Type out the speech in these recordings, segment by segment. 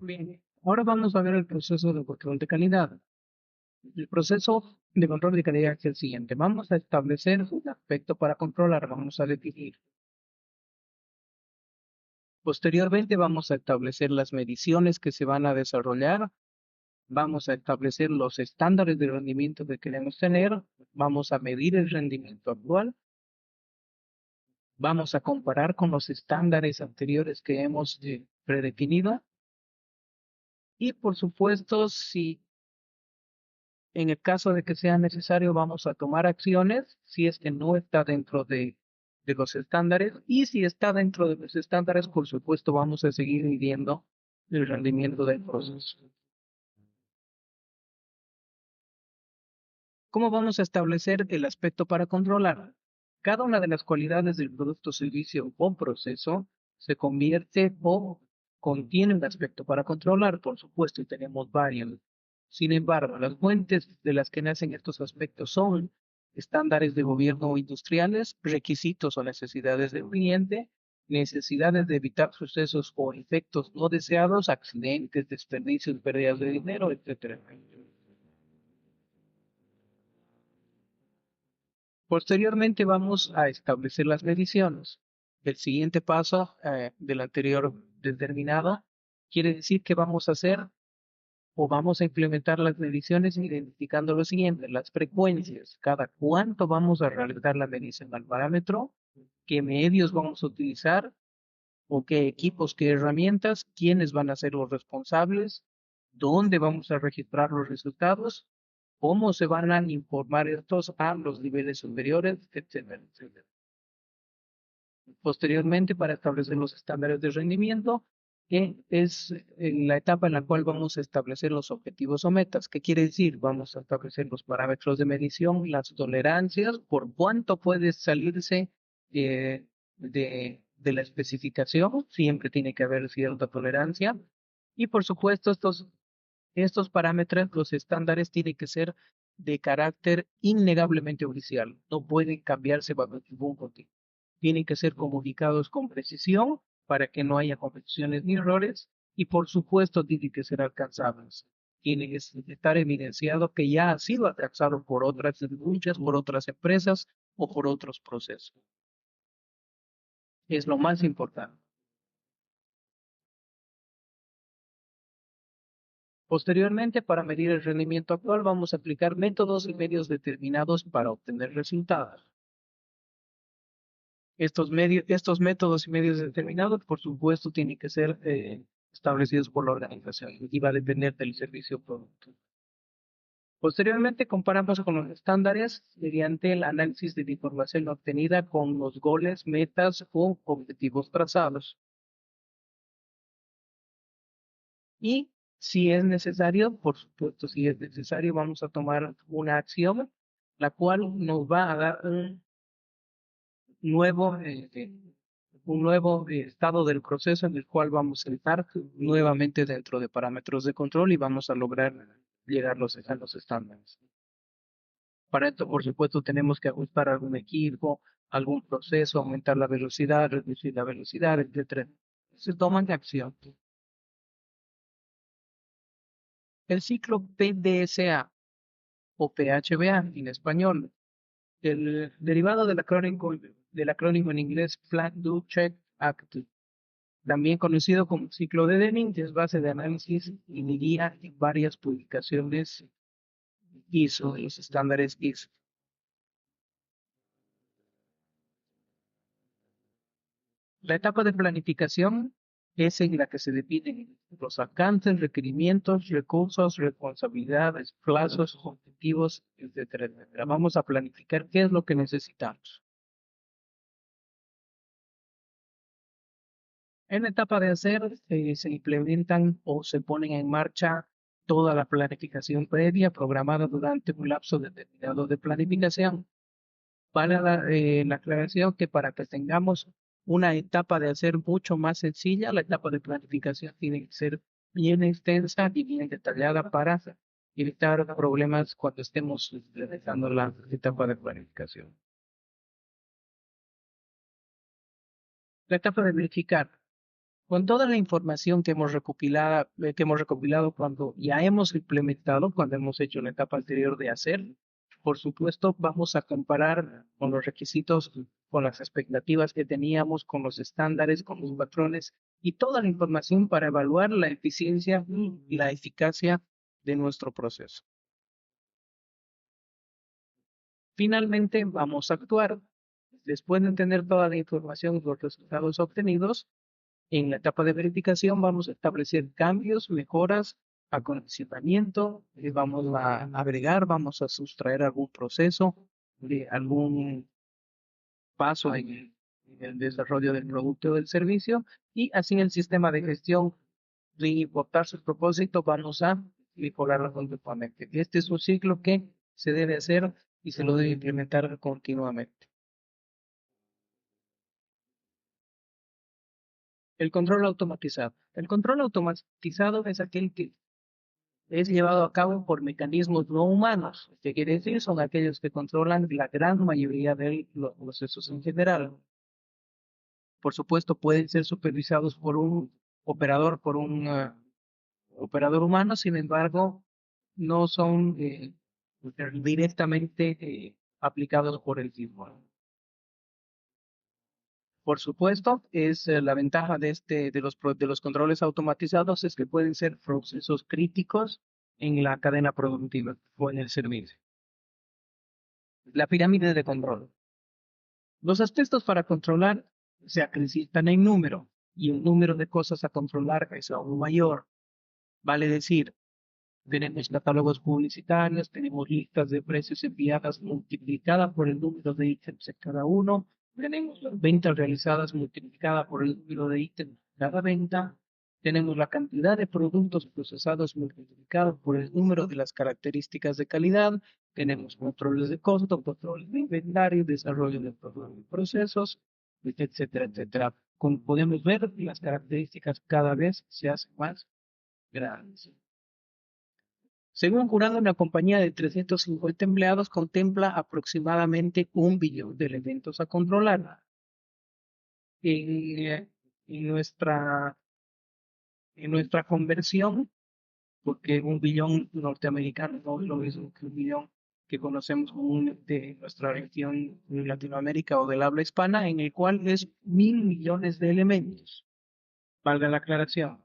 Bien, ahora vamos a ver el proceso de control de calidad. El proceso de control de calidad es el siguiente. Vamos a establecer un aspecto para controlar, vamos a definir. Posteriormente vamos a establecer las mediciones que se van a desarrollar, vamos a establecer los estándares de rendimiento que queremos tener, vamos a medir el rendimiento actual, vamos a comparar con los estándares anteriores que hemos predefinido y por supuesto, si en el caso de que sea necesario, vamos a tomar acciones si es que no está dentro de los estándares y si está dentro de los estándares, por supuesto, vamos a seguir midiendo el rendimiento del proceso. ¿Cómo vamos a establecer el aspecto para controlar? Cada una de las cualidades del producto, servicio o proceso se convierte o contiene un aspecto para controlar, por supuesto, y tenemos varios. Sin embargo, las fuentes de las que nacen estos aspectos son estándares de gobierno industriales, requisitos o necesidades del cliente, necesidades de evitar sucesos o efectos no deseados, accidentes, desperdicios, pérdidas de dinero, etcétera. Posteriormente vamos a establecer las mediciones. El siguiente paso del anterior determinado quiere decir que vamos a hacer o vamos a implementar las mediciones identificando lo siguiente, las frecuencias, cada cuánto vamos a realizar la medición al parámetro, qué medios vamos a utilizar o qué equipos, qué herramientas, quiénes van a ser los responsables, dónde vamos a registrar los resultados, cómo se van a informar estos a los niveles superiores, etcétera, etcétera. Posteriormente, para establecer los estándares de rendimiento, que es la etapa en la cual vamos a establecer los objetivos o metas. ¿Qué quiere decir? Vamos a establecer los parámetros de medición, las tolerancias, por cuánto puede salirse de la especificación. Siempre tiene que haber cierta tolerancia. Y por supuesto, estos parámetros, los estándares, tienen que ser de carácter innegablemente oficial. No pueden cambiarse bajo ningún motivo. Tienen que ser comunicados con precisión para que no haya confusiones ni errores y por supuesto tienen que ser alcanzables. Tiene que estar evidenciado que ya ha sido alcanzado por otras industrias, por otras empresas o por otros procesos. Es lo más importante. Posteriormente, para medir el rendimiento actual, vamos a aplicar métodos y medios determinados para obtener resultados. Estos métodos y medios determinados, por supuesto, tienen que ser establecidos por la organización y va a depender del servicio o producto. Posteriormente, comparamos con los estándares mediante el análisis de la información obtenida con los goles, metas o objetivos trazados. Y si es necesario, por supuesto, si es necesario, vamos a tomar una acción, la cual nos va a dar nuevo, un nuevo estado del proceso en el cual vamos a estar nuevamente dentro de parámetros de control y vamos a lograr llegar a los estándares. Para esto, por supuesto, tenemos que ajustar algún equipo, algún proceso, aumentar la velocidad, reducir la velocidad, etcétera. Se toman acción. El ciclo PDSA o PHBA en español, el derivado del acrónimo en inglés Plan, Do, Check, Act, también conocido como ciclo de Deming, es base de análisis y guía en varias publicaciones ISO, los estándares ISO. La etapa de planificación es en la que se definen los alcances, requerimientos, recursos, responsabilidades, plazos, objetivos, etcétera, etcétera. Vamos a planificar qué es lo que necesitamos. En la etapa de hacer, se implementan o se ponen en marcha toda la planificación previa programada durante un lapso determinado de planificación. Para la aclaración que para que tengamos una etapa de hacer mucho más sencilla, la etapa de planificación tiene que ser bien extensa y bien detallada para evitar problemas cuando estemos realizando la etapa de planificación. La etapa de verificar. Con toda la información que hemos recopilado cuando ya hemos implementado, cuando hemos hecho la etapa anterior de hacer, por supuesto, vamos a comparar con los requisitos, con las expectativas que teníamos, con los estándares, con los patrones y toda la información para evaluar la eficiencia y la eficacia de nuestro proceso. Finalmente, vamos a actuar. Después de tener toda la información y los resultados obtenidos, en la etapa de verificación vamos a establecer cambios, mejoras, acondicionamiento, vamos a agregar, vamos a sustraer algún proceso, de algún paso en el desarrollo del producto o del servicio y así el sistema de gestión de votar su propósito vamos a mejorarlo continuamente. Este es un ciclo que se debe hacer y se lo debe implementar continuamente. El control automatizado. El control automatizado es aquel que es llevado a cabo por mecanismos no humanos. ¿Qué quiere decir? Son aquellos que controlan la gran mayoría de los procesos en general. Por supuesto, pueden ser supervisados por un operador, por un operador humano, sin embargo, no son directamente aplicados por el mismo. Por supuesto, es la ventaja de de los controles automatizados es que pueden ser procesos críticos en la cadena productiva o en el servicio. La pirámide de control. Los aspectos para controlar se acrecientan en número y el número de cosas a controlar es aún mayor. Vale decir, tenemos catálogos publicitarios, tenemos listas de precios enviadas multiplicadas por el número de ítems en cada uno, tenemos las ventas realizadas multiplicada por el número de ítems en cada venta, tenemos la cantidad de productos procesados multiplicado por el número de las características de calidad, tenemos controles de costo, controles de inventario, desarrollo de procesos, etcétera, etcétera. Como podemos ver, las características cada vez se hacen más grandes. Según un jurado, una compañía de 350 empleados contempla aproximadamente 1 billón de elementos a controlar. En nuestra conversión, porque 1 billón norteamericano no es lo mismo que 1 billón que conocemos comúnmente en nuestra región en Latinoamérica o del habla hispana, en el cual es 1.000 millones de elementos. Valga la aclaración.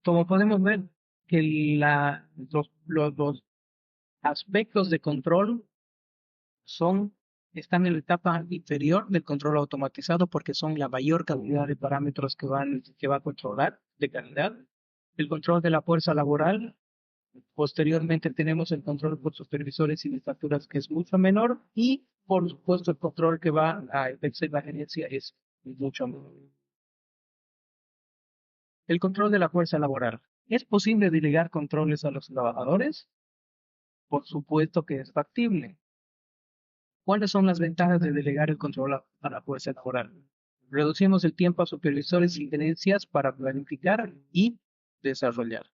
Como podemos ver, que los aspectos de control son, están en la etapa inferior del control automatizado porque son la mayor cantidad de parámetros que va a controlar de calidad. El control de la fuerza laboral. Posteriormente tenemos el control por supervisores y de facturas que es mucho menor y por supuesto el control que va a ejercer la gerencia es mucho menor. El control de la fuerza laboral. ¿Es posible delegar controles a los trabajadores? Por supuesto que es factible. ¿Cuáles son las ventajas de delegar el control a la fuerza laboral? Reducimos el tiempo a supervisores y gerencias para planificar y desarrollar.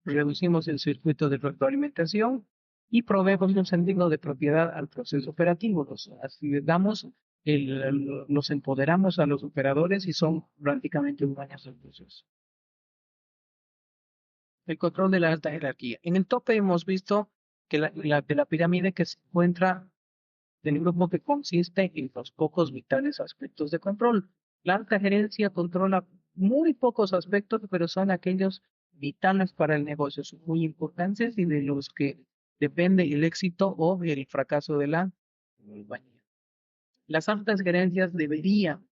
Reducimos el circuito de retroalimentación y proveemos un sentido de propiedad al proceso operativo. Así les damos, los empoderamos a los operadores y son prácticamente dueños del proceso. El control de la alta jerarquía. En el tope hemos visto que de la pirámide que se encuentra del grupo que consiste en los pocos vitales aspectos de control. La alta gerencia controla muy pocos aspectos, pero son aquellos vitales para el negocio, son muy importantes y de los que depende el éxito o el fracaso de la compañía. Las altas gerencias deberían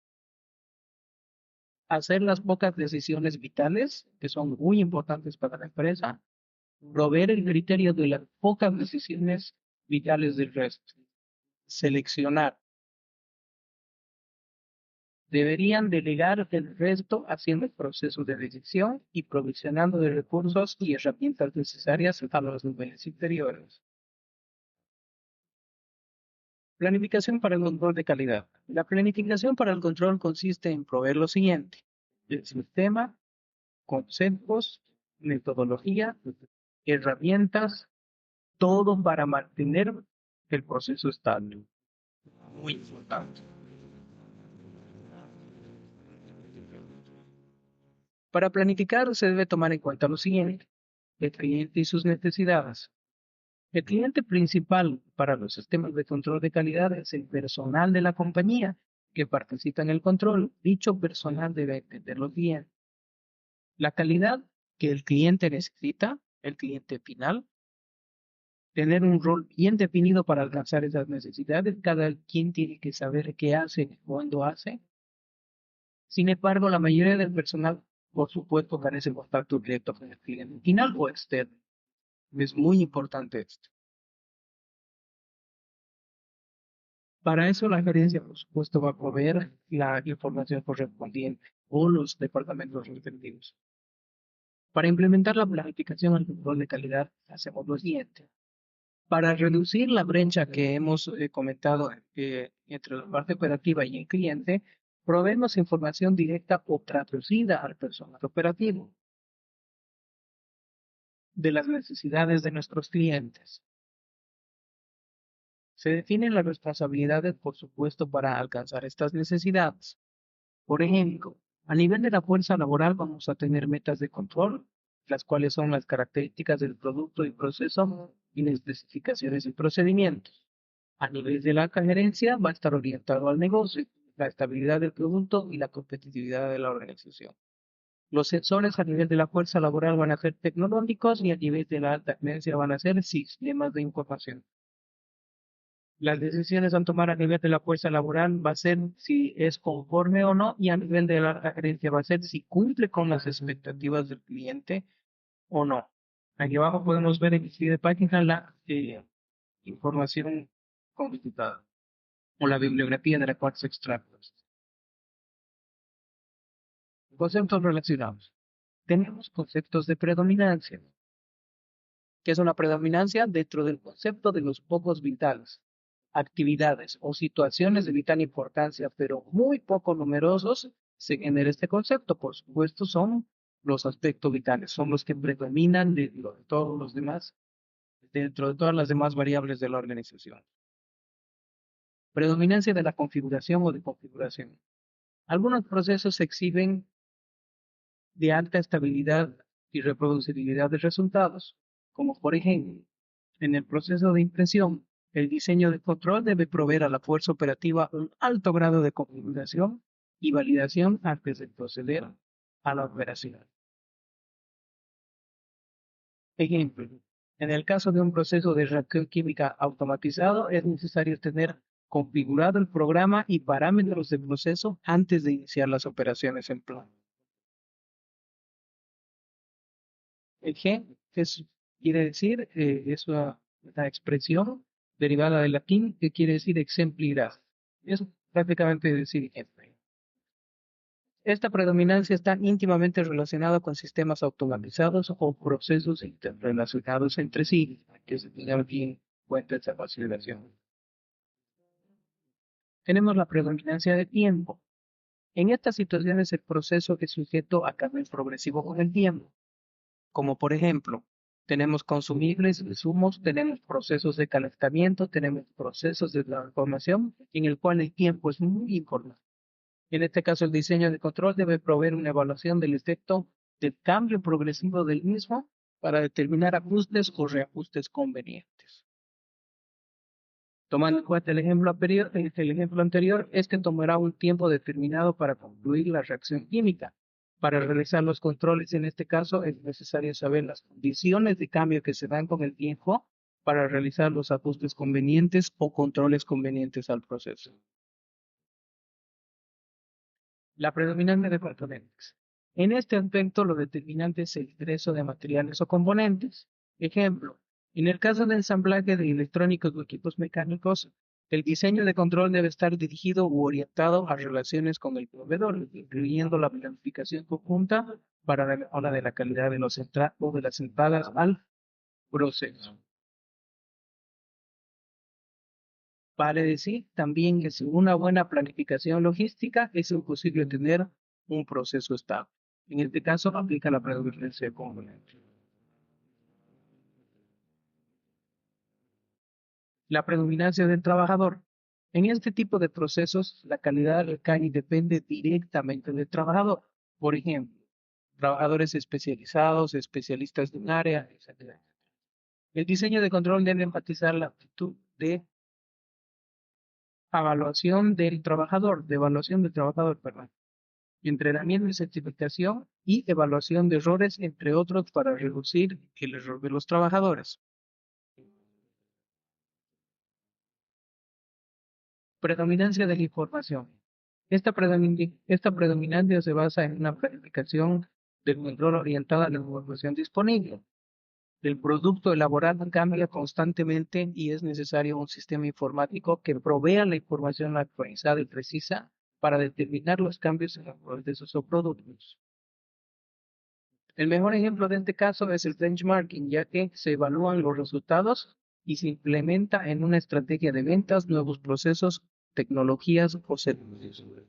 hacer las pocas decisiones vitales, que son muy importantes para la empresa, proveer el criterio de las pocas decisiones vitales del resto, seleccionar. Deberían delegar el resto haciendo el proceso de decisión y provisionando de recursos y herramientas necesarias a los niveles inferiores. Planificación para el control de calidad. La planificación para el control consiste en proveer lo siguiente: el sistema, conceptos, metodología, herramientas, todo para mantener el proceso estable. Muy importante. Para planificar se debe tomar en cuenta lo siguiente: el cliente y sus necesidades. El cliente principal para los sistemas de control de calidad es el personal de la compañía que participa en el control. Dicho personal debe entenderlo bien. La calidad que el cliente necesita, el cliente final, tener un rol bien definido para alcanzar esas necesidades. Cada quien tiene que saber qué hace, cuándo hace. Sin embargo, la mayoría del personal, por supuesto, carece de contacto directo con el cliente final o externo. Es muy importante esto. Para eso, la gerencia, por supuesto, va a proveer la información correspondiente o los departamentos respectivos. Para implementar la planificación al control de calidad, hacemos lo siguiente. Para reducir la brecha que hemos comentado entre la parte operativa y el cliente, proveemos información directa o traducida al personal operativo de las necesidades de nuestros clientes. Se definen las responsabilidades, por supuesto, para alcanzar estas necesidades. Por ejemplo, a nivel de la fuerza laboral vamos a tener metas de control, las cuales son las características del producto y proceso y las especificaciones y procedimientos. A nivel de la alta gerencia va a estar orientado al negocio, la estabilidad del producto y la competitividad de la organización. Los sensores a nivel de la fuerza laboral van a ser tecnológicos y a nivel de la alta gerencia van a ser sistemas de información. Las decisiones a tomar a nivel de la fuerza laboral va a ser si es conforme o no, y a nivel de la alta gerencia va a ser si cumple con las expectativas del cliente o no. Aquí abajo podemos ver en el pie de página la información completada o la bibliografía de la cual se extrae. Conceptos relacionados. Tenemos conceptos de predominancia. ¿Qué es una predominancia? Dentro del concepto de los pocos vitales, actividades o situaciones de vital importancia, pero muy poco numerosos, se genera este concepto. Por supuesto, son los aspectos vitales, son los que predominan dentro de todos los demás, dentro de todas las demás variables de la organización. Predominancia de la configuración o de configuración. Algunos procesos se exhiben de alta estabilidad y reproducibilidad de resultados, como por ejemplo, en el proceso de impresión, el diseño de control debe proveer a la fuerza operativa un alto grado de configuración y validación antes de proceder a la operación. Ejemplo, en el caso de un proceso de reacción química automatizado, es necesario tener configurado el programa y parámetros de proceso antes de iniciar las operaciones en planta. El G quiere decir, es una expresión derivada del latín que quiere decir exemplicidad. Es prácticamente decir ejemplo. Esta predominancia está íntimamente relacionada con sistemas automatizados o procesos interrelacionados entre sí, que se tenga bien en cuenta esta consideración. Tenemos la predominancia de tiempo. En estas situaciones el proceso es sujeto a cambio progresivo con el tiempo, como por ejemplo, tenemos consumibles, insumos, tenemos procesos de calentamiento, tenemos procesos de transformación en el cual el tiempo es muy importante. En este caso, el diseño de control debe proveer una evaluación del efecto del cambio progresivo del mismo para determinar ajustes o reajustes convenientes. Tomando en cuenta el ejemplo anterior, este tomará un tiempo determinado para concluir la reacción química. Para realizar los controles, en este caso, es necesario saber las condiciones de cambio que se dan con el tiempo para realizar los ajustes convenientes o controles convenientes al proceso. La predominante de componentes. En este aspecto, lo determinante es el ingreso de materiales o componentes. Ejemplo, en el caso de ensamblaje de electrónicos o equipos mecánicos, el diseño de control debe estar dirigido u orientado a relaciones con el proveedor, incluyendo la planificación conjunta para la mejora de la calidad de los o de las entradas al proceso. Vale decir también que sin una buena planificación logística es imposible tener un proceso estable. En este caso aplica la predominancia de componentes. La predominancia del trabajador. En este tipo de procesos, la calidad recae y depende directamente del trabajador. Por ejemplo, trabajadores especializados, especialistas de un área, etcétera. El diseño de control debe enfatizar la actitud de evaluación del trabajador, perdón, entrenamiento y certificación y evaluación de errores, entre otros, para reducir el error de los trabajadores. Predominancia de la información. Esta predominancia se basa en una planificación del control orientada a la información disponible. El producto elaborado cambia constantemente y es necesario un sistema informático que provea la información actualizada y precisa para determinar los cambios en los procesos o productos. El mejor ejemplo de este caso es el benchmarking, ya que se evalúan los resultados y se implementa en una estrategia de ventas nuevos procesos, tecnologías o servicios.